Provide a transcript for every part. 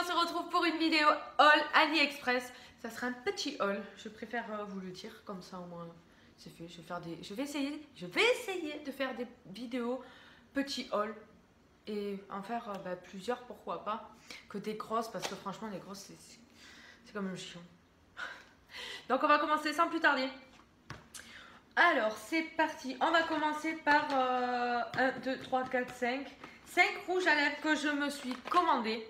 on se retrouve pour une vidéo haul AliExpress. Ça sera un petit haul, je préfère vous le dire, comme ça au moins c'est fait. Je vais essayer de faire des vidéos petits haul et en faire plusieurs, pourquoi pas, que des grosses, parce que franchement les grosses c'est comme un chiant. Donc on va commencer sans plus tarder. Alors c'est parti, on va commencer par 1, 2, 3, 4, 5 rouges à lèvres que je me suis commandé.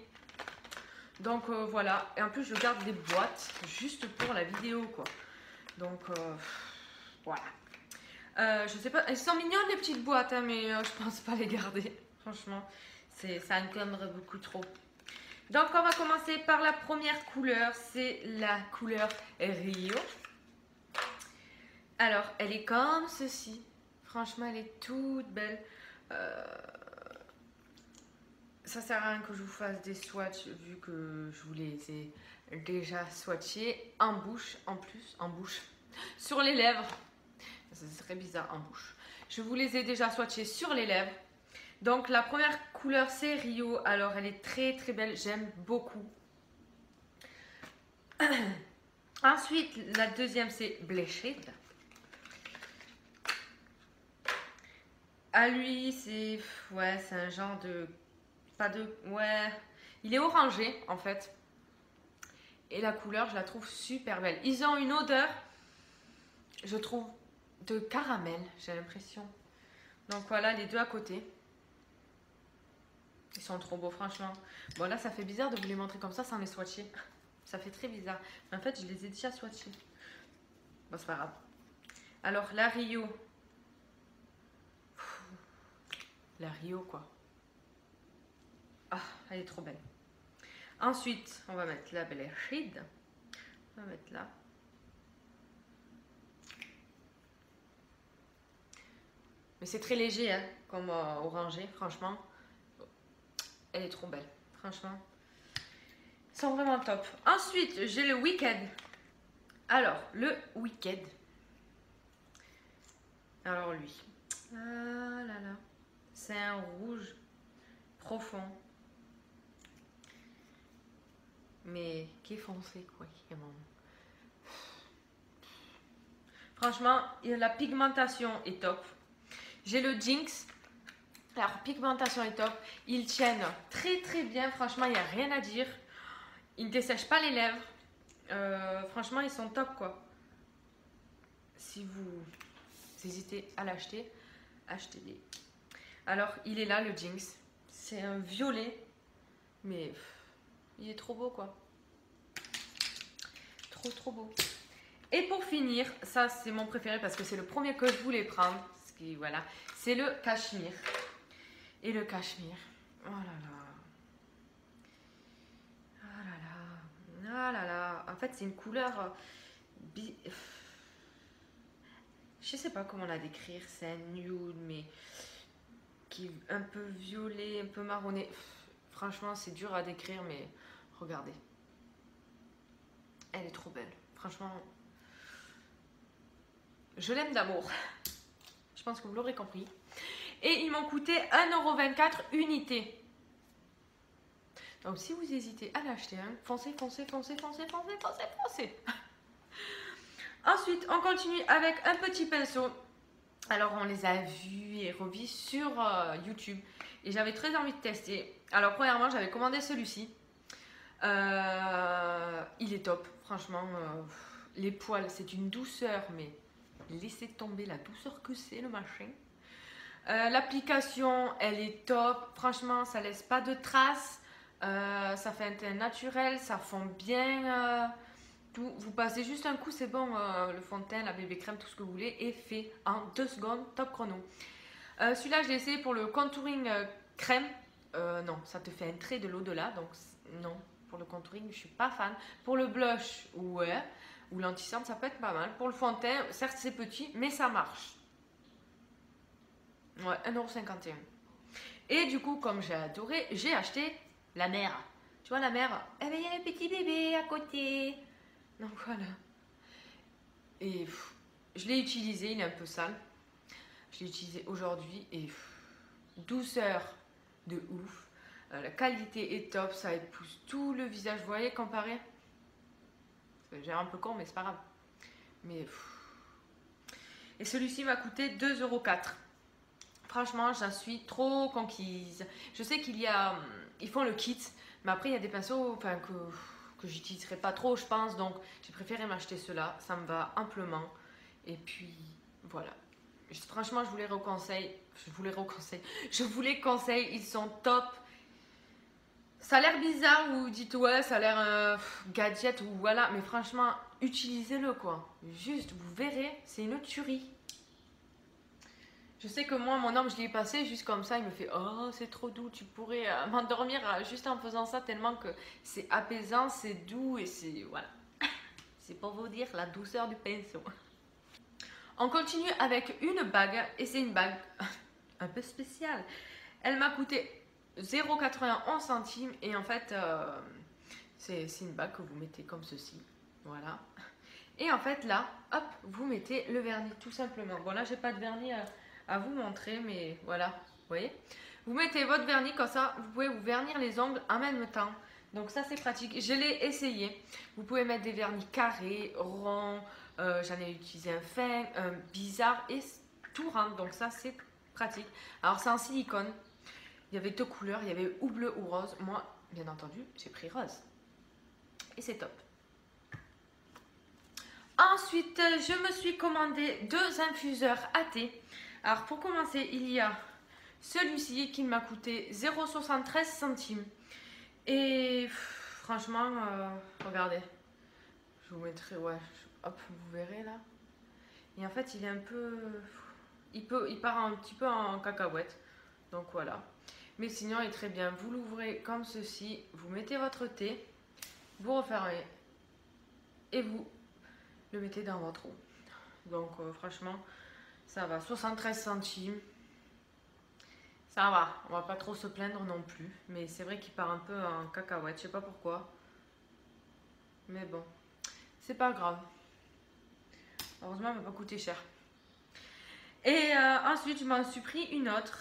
Donc voilà, et en plus je garde des boîtes juste pour la vidéo quoi. Donc voilà. Je sais pas, elles sont mignonnes les petites boîtes hein, mais je pense pas les garder. Franchement, ça encombre beaucoup trop. Donc on va commencer par la première couleur, c'est la couleur Rio. Alors elle est comme ceci. Franchement elle est toute belle. Ça sert à rien que je vous fasse des swatchs vu que je vous les ai déjà swatchés en bouche, sur les lèvres. Ça serait bizarre en bouche. Je vous les ai déjà swatchés sur les lèvres. Donc la première couleur c'est Rio. Alors elle est très très belle, j'aime beaucoup. Ensuite la deuxième c'est Blushing. À lui c'est un genre de il est orangé en fait. Et la couleur, je la trouve super belle. Ils ont une odeur, je trouve, de caramel, j'ai l'impression. Donc voilà, les deux à côté. Ils sont trop beaux, franchement. Bon, là, ça fait bizarre de vous les montrer comme ça sans les swatcher. Ça fait très bizarre. Mais en fait, je les ai déjà swatchés. Bon, c'est pas grave. Alors, la Rio. La Rio, quoi. Ah, elle est trop belle. Ensuite, on va mettre la Blushing. On va mettre là. Mais c'est très léger, hein, comme orangé, franchement. Elle est trop belle, franchement. Ils sont vraiment top. Ensuite, j'ai le Wicked. Alors, le Wicked. Alors, lui. Ah là là. C'est un rouge profond. Mais qui est foncé, quoi. Franchement, la pigmentation est top. J'ai le Jinx. Alors, pigmentation est top. Ils tiennent très très bien. Franchement, il n'y a rien à dire. Ils ne dessèchent pas les lèvres. Franchement, ils sont top, quoi. Si vous hésitez à l'acheter, achetez-les. Alors, il est là, le Jinx. C'est un violet. Mais il est trop beau, quoi. Trop beau. Et pour finir, ça c'est mon préféré parce que c'est le premier que je voulais prendre. Voilà, c'est le cachemire. Et le cachemire, oh là là, oh là là, oh là là. En fait, c'est une couleur, je sais pas comment la décrire. C'est un nude, mais qui est un peu violet, un peu marronné. Franchement, c'est dur à décrire, mais regardez. Elle est trop belle. Franchement, je l'aime d'amour. Je pense que vous l'aurez compris. Et ils m'ont coûté 1,24 € unité. Donc si vous hésitez à l'acheter, hein, foncez. Ensuite, on continue avec un petit pinceau. Alors on les a vus et revus sur YouTube. Et j'avais très envie de tester. Alors premièrement, j'avais commandé celui-ci. Il est top, franchement. Les poils, c'est une douceur, mais laissez tomber la douceur que c'est le machin. L'application, elle est top. Franchement, ça laisse pas de traces. Ça fait un teint naturel, ça fond bien. Tout. Vous passez juste un coup, c'est bon. Le fond de teint, la bébé crème, tout ce que vous voulez est fait en 2 secondes, top chrono. Celui-là, je l'ai essayé pour le contouring crème. Non, ça te fait un trait de l'au-delà, donc non. Pour le contouring, je suis pas fan. Pour le blush, ouais. Ou l'anti-cerne, ça peut être pas mal. Pour le fond de teint, certes c'est petit, mais ça marche. Ouais, 1,51 €. Et du coup, comme j'ai adoré, j'ai acheté la mère. Tu vois, la mère, eh ben, il y a un petit bébé à côté. Donc voilà. Et je l'ai utilisé, il est un peu sale. Je l'ai utilisé aujourd'hui et douceur de ouf. La qualité est top, ça épouse tout le visage. Vous voyez, comparé. J'ai un peu con, mais c'est pas grave. Mais et celui-ci m'a coûté 2,04 €. Franchement, j'en suis trop conquise. Je sais ils font le kit, mais après il y a des pinceaux enfin, que j'utiliserai pas trop, je pense. Donc j'ai préféré m'acheter ceux-là. Ça me va amplement. Et puis voilà. Franchement, je vous les reconseille. Je vous les conseille. Ils sont top. Ça a l'air bizarre, vous dites ouais, ça a l'air gadget ou voilà, mais franchement, utilisez-le quoi. Juste, vous verrez, c'est une tuerie. Je sais que moi, mon homme, je l'ai passé juste comme ça, il me fait oh, c'est trop doux, tu pourrais m'endormir juste en faisant ça, tellement que c'est apaisant, c'est doux et c'est voilà. C'est pour vous dire la douceur du pinceau. On continue avec une bague et c'est une bague un peu spéciale. Elle m'a coûté 0,91 centimes et en fait c'est une bague que vous mettez comme ceci, voilà. Et en fait là, hop, vous mettez le vernis tout simplement. Bon là j'ai pas de vernis à vous montrer, mais voilà, vous voyez. Vous mettez votre vernis comme ça, vous pouvez vous vernir les ongles en même temps. Donc ça c'est pratique, je l'ai essayé. Vous pouvez mettre des vernis carrés, ronds, j'en ai utilisé un fin, un bizarre et tout rond, donc ça c'est pratique. Alors c'est en silicone. Il y avait deux couleurs, il y avait ou bleu ou rose. Moi, bien entendu, j'ai pris rose. Et c'est top. Ensuite, je me suis commandé 2 infuseurs à thé. Alors, pour commencer, il y a celui-ci qui m'a coûté 0,73 centimes. Et franchement, regardez. Je vous mettrai, ouais, hop, vous verrez là. Et en fait, il est un peu... Il part un petit peu en cacahuète. Donc voilà. Mais sinon, il est très bien. Vous l'ouvrez comme ceci. Vous mettez votre thé. Vous refermez. Et vous le mettez dans votre eau. Donc franchement, ça va. 73 centimes. Ça va. On va pas trop se plaindre non plus. Mais c'est vrai qu'il part un peu en cacahuète. Je sais pas pourquoi. Mais bon. C'est pas grave. Heureusement, il m'a pas coûté cher. Et ensuite, je m'en suis pris une autre.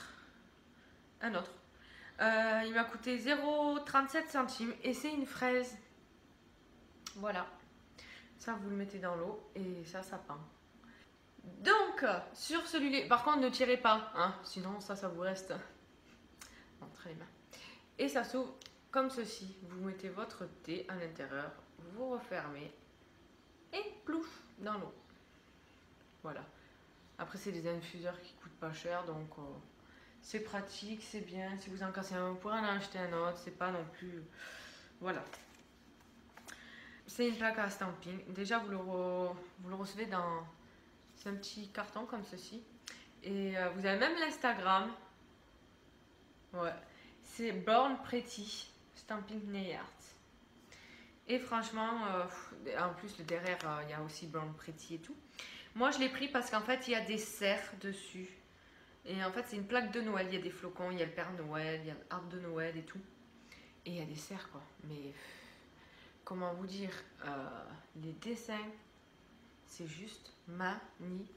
Un autre. Il m'a coûté 0,37 centimes et c'est une fraise. Voilà. Ça, vous le mettez dans l'eau et ça peint. Donc, sur celui-là, par contre, ne tirez pas, hein, sinon ça vous reste entre les mains. Et ça s'ouvre comme ceci. Vous mettez votre thé à l'intérieur, vous refermez et plouf, dans l'eau. Voilà. Après, c'est des infuseurs qui coûtent pas cher, donc... c'est pratique, c'est bien. Si vous en cassez un, vous pourrez en acheter un autre. C'est pas non plus... Voilà. C'est une plaque à stamping. Déjà, vous le recevez dans... C'est un petit carton comme ceci. Et vous avez même l'Instagram. Ouais. C'est Born Pretty Stamping Nail Art. Et franchement, en plus, le derrière, il y a aussi Born Pretty et tout. Moi, je l'ai pris parce qu'en fait, il y a des cerfs dessus. Et en fait, c'est une plaque de Noël. Il y a des flocons, il y a le Père Noël, il y a l'arbre de Noël et tout. Et il y a des cerfs, quoi. Mais comment vous dire, les dessins, c'est juste magnifique.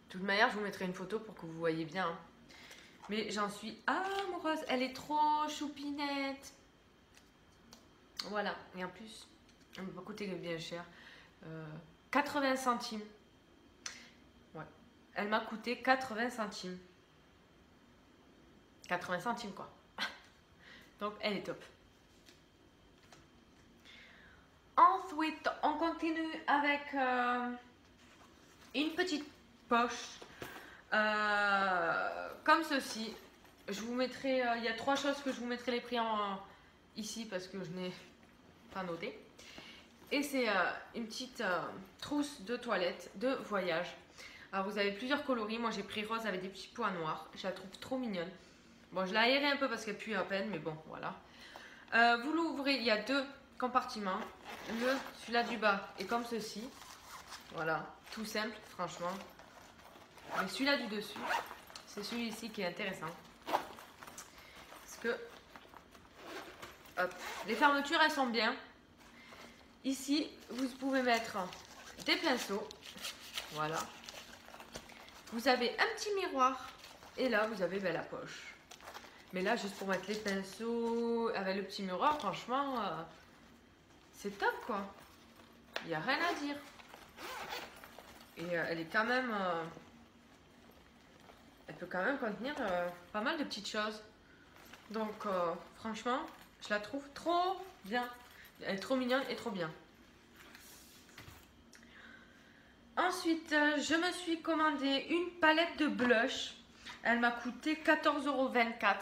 De toute manière, je vous mettrai une photo pour que vous voyez bien. Hein. Mais j'en suis amoureuse. Elle est trop choupinette. Voilà. Et en plus, elle m'a pas coûté bien cher. 80 centimes. Ouais. Elle m'a coûté 80 centimes. 80 centimes quoi. Donc elle est top. Ensuite, on continue avec une petite poche comme ceci. Je vous mettrai, il y a 3 choses que je vous mettrai les prix ici parce que je n'ai pas noté. Et c'est une petite trousse de toilette de voyage. Alors vous avez plusieurs coloris. Moi j'ai pris rose avec des petits points noirs. Je la trouve trop mignonne. Bon, je l'ai aérée un peu parce qu'elle pue à peine, mais bon, voilà. Vous l'ouvrez, il y a 2 compartiments. Celui-là du bas est comme ceci. Voilà, tout simple, franchement. Mais celui-là du dessus, c'est celui-ci qui est intéressant. Parce que, hop, les fermetures, elles sont bien. Ici, vous pouvez mettre des pinceaux. Voilà. Vous avez un petit miroir. Et là, vous avez la poche. Mais là, juste pour mettre les pinceaux avec le petit miroir, franchement, c'est top quoi. Il n'y a rien à dire. Et elle est quand même... elle peut quand même contenir pas mal de petites choses. Donc, franchement, je la trouve trop bien. Elle est trop mignonne et trop bien. Ensuite, je me suis commandé une palette de blush. Elle m'a coûté 14,24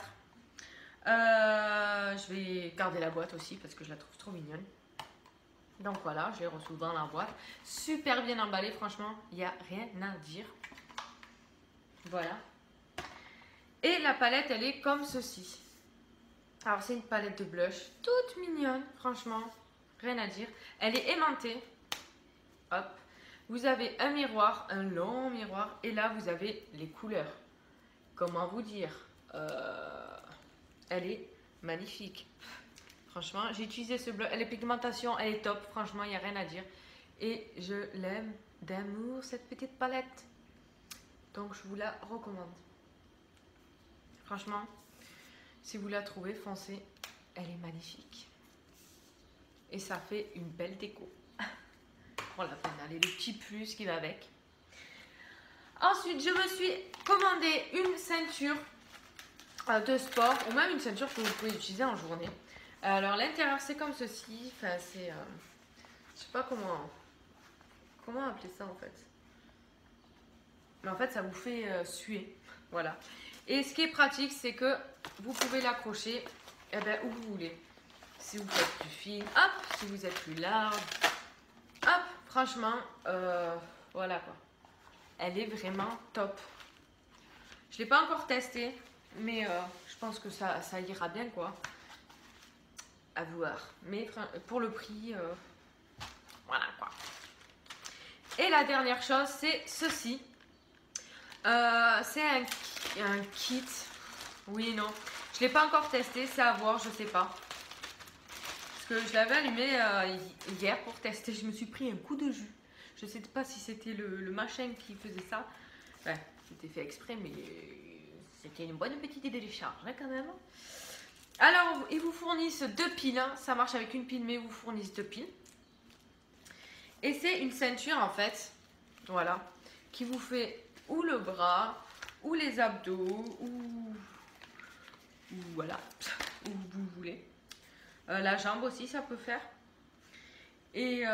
€. Je vais garder la boîte aussi parce que je la trouve trop mignonne. Donc voilà, je l'ai reçue dans la boîte. Super bien emballée, franchement, il n'y a rien à dire. Voilà. Et la palette, elle est comme ceci. Alors, c'est une palette de blush toute mignonne, franchement, rien à dire. Elle est aimantée. Hop. Vous avez un miroir, un long miroir. Et là, vous avez les couleurs. Comment vous dire, elle est magnifique. Franchement, j'ai utilisé ce bleu. La pigmentation, elle est top. Franchement, il n'y a rien à dire. Et je l'aime d'amour, cette petite palette. Donc, je vous la recommande. Franchement, si vous la trouvez, foncez. Elle est magnifique. Et ça fait une belle déco. Pour la peine d'aller, le petit plus qui va avec. Ensuite, je me suis commandé une ceinture de sport. Ou même une ceinture que vous pouvez utiliser en journée. Alors, l'intérieur, c'est comme ceci. Enfin, c'est... je sais pas comment appeler ça en fait. Mais en fait, ça vous fait suer. Voilà. Et ce qui est pratique, c'est que vous pouvez l'accrocher où vous voulez. Si vous êtes plus fine, hop. Si vous êtes plus large, hop. Franchement, voilà quoi. Elle est vraiment top. Je ne l'ai pas encore testée, mais je pense que ça ira bien quoi. À voir. Mais pour le prix, voilà quoi. Et la dernière chose, c'est ceci. C'est un kit. Oui, non. Je ne l'ai pas encore testé, c'est à voir, je sais pas. Parce que je l'avais allumé hier pour tester. Je me suis pris un coup de jus. Je ne sais pas si c'était le machin qui faisait ça. Ouais, c'était fait exprès, mais c'était une bonne petite idée de charge hein, quand même. Alors, ils vous fournissent 2 piles. Hein. Ça marche avec une pile, mais ils vous fournissent 2 piles. Et c'est une ceinture en fait. Voilà. Qui vous fait ou le bras, ou les abdos, ou voilà, où vous voulez. La jambe aussi, ça peut faire. Et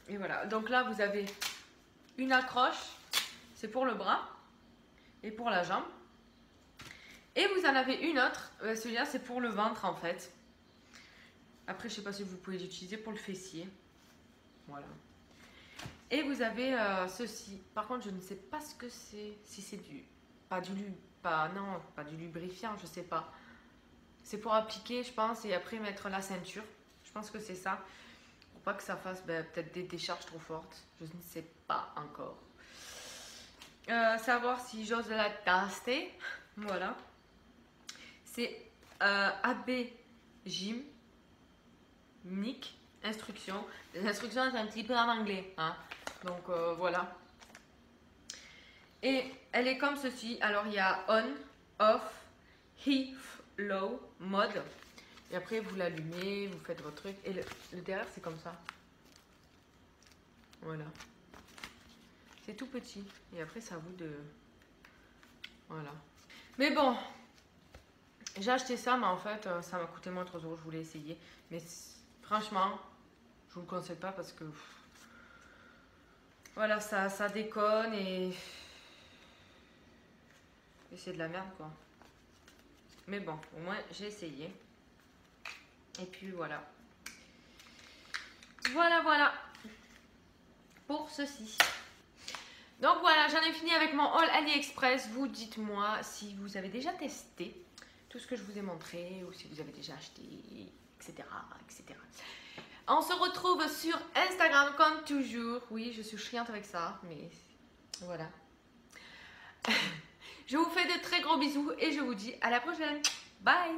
voilà. Donc là, vous avez une accroche, c'est pour le bras et pour la jambe. Et vous en avez une autre, celui-là, c'est pour le ventre en fait. Après, je sais pas si vous pouvez l'utiliser pour le fessier. Voilà. Et vous avez ceci. Par contre, je ne sais pas ce que c'est. Si c'est pas du lubrifiant, je sais pas. C'est pour appliquer, je pense, et après mettre la ceinture. Je pense que c'est ça. Pour pas que ça fasse peut-être des décharges trop fortes. Je ne sais pas encore. Savoir si j'ose la tester. Voilà. C'est AB Gym Nick. Instructions. Les instructions, c'est un petit peu en anglais. Hein. Donc, voilà. Et elle est comme ceci. Alors, il y a on, off, high, low, mode. Et après, vous l'allumez, vous faites votre truc. Et le derrière, c'est comme ça. Voilà. C'est tout petit. Et après, c'est à vous de... Voilà. Mais bon, j'ai acheté ça, mais en fait, ça m'a coûté moins 3 €. Je voulais essayer. Mais franchement, je vous le conseille pas parce que... Voilà, ça déconne et c'est de la merde, quoi. Mais bon, au moins, j'ai essayé. Et puis, voilà. Voilà. Pour ceci. Donc, voilà, j'en ai fini avec mon haul AliExpress. Vous dites-moi si vous avez déjà testé tout ce que je vous ai montré ou si vous avez déjà acheté, etc., etc. On se retrouve sur Instagram comme toujours. Oui, je suis chiante avec ça, mais voilà. Je vous fais de très gros bisous et je vous dis à la prochaine. Bye!